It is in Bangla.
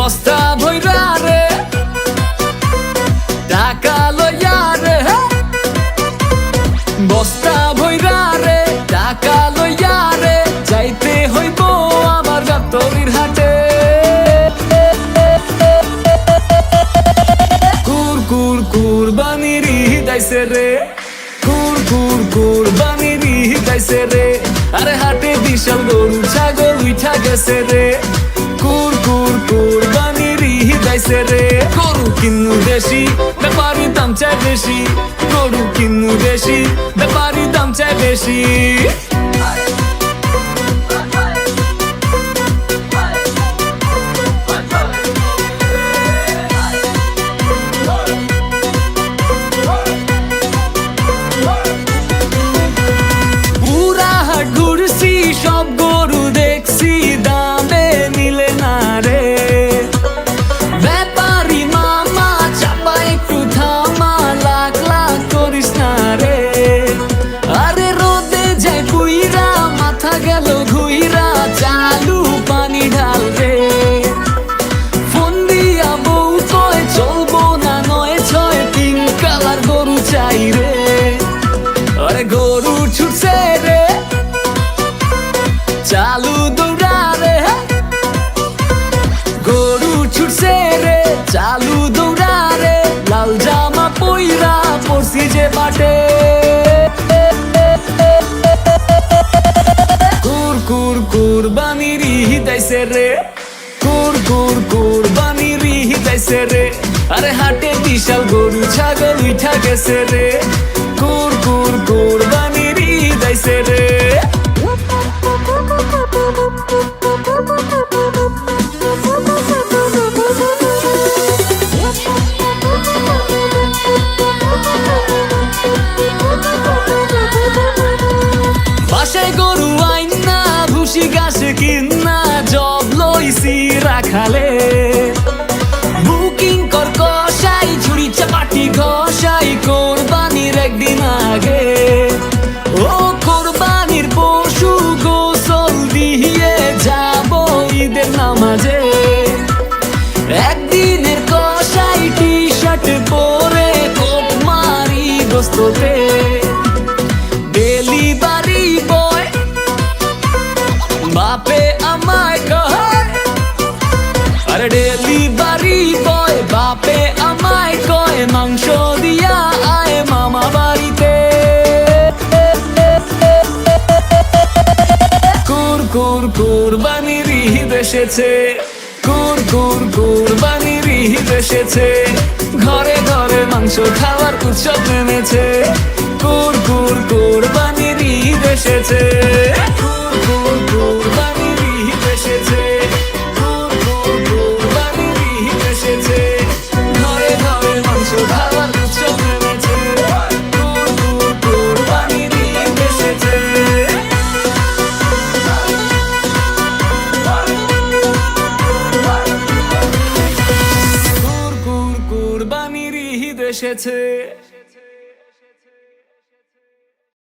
বস্তা ভইরা রে টাকা লইয়া রে, বস্তা ভইরা রে টাকা লইয়া রে যাইতে হইব আমার গাবতলীর হাটে। কুরবানির ঈদ আইছে রে, কুরবানির ঈদ আইছে রে, আরে হাটে বিশাল গরু ছাগল উঠা গেছে রে। কুরবানির ঈদ আইছে রে, গরু কিন্নু দেশি ব্যাপারী দাম চায় বেশি, গরু কিন্নু দেশি ব্যাপারী দাম চায় বেশি। সব গরু দেখছি দামে মিলে না রে, ব্যাপারী মামা চাপা একটু থামা, লাখ লাখ করিস না রে। আরে রোদে যায় পুইরা মাথা গেল ঘুইরা, চালু পানি ঢাল রে। ফোন দিয়া বউ কয় চলবো না ৯-৬ পিঙ্ক কালার গরু চাই রে। আরে গরু ছুটছে রে চালু দৌড়া রে, গরু ছুটছে রে চালু দৌড়া রে, লাল জামা পইরা পড়ছি যে বাটে। কুরবানির ঈদ আইছে রে, কুরবানির ঈদ আইছে রে, আরে হাটে বিশাল গরু ছাগল উঠা গেছে রে। কুরবানির ঈদ আইছে রে। বাসায় গরু আইনা ভুসি ঘাস কিনা জব লইছি রাখালে, বুকিং কর কষাই ঝুড়ি চাপাটি ঘষাই কোরবানির একদিন আগে। ও কোরবানির পশু গোসল দিয়ে যাব ঈদের নামাজে, একদিনের কষাই টি শার্ট পরে কোপ মারি গোস্ততে। ডেলিভারি বয় বাপে আমায় কয়, আরে ডেলিভারি বয় বাপে আমায় কয় মাংস দিয়া আয় মামা বাড়িতে। কুরবানির ঈদ এসেছে, কুরবানির ঈদ এসেছে, ঘরে ঘরে মাংস খাওয়ার উৎসব নেমেছে। কুরবানির ঈদ এসেছে, কুরবানির ঈদ এসেছে, কুরবানির ঈদ এসেছে, ঘরে ঘরে মাংস খাওয়ার উৎসব নেমেছে। কুরবানির ঈদ এসেছে। কুরবানির ঈদ এসেছে।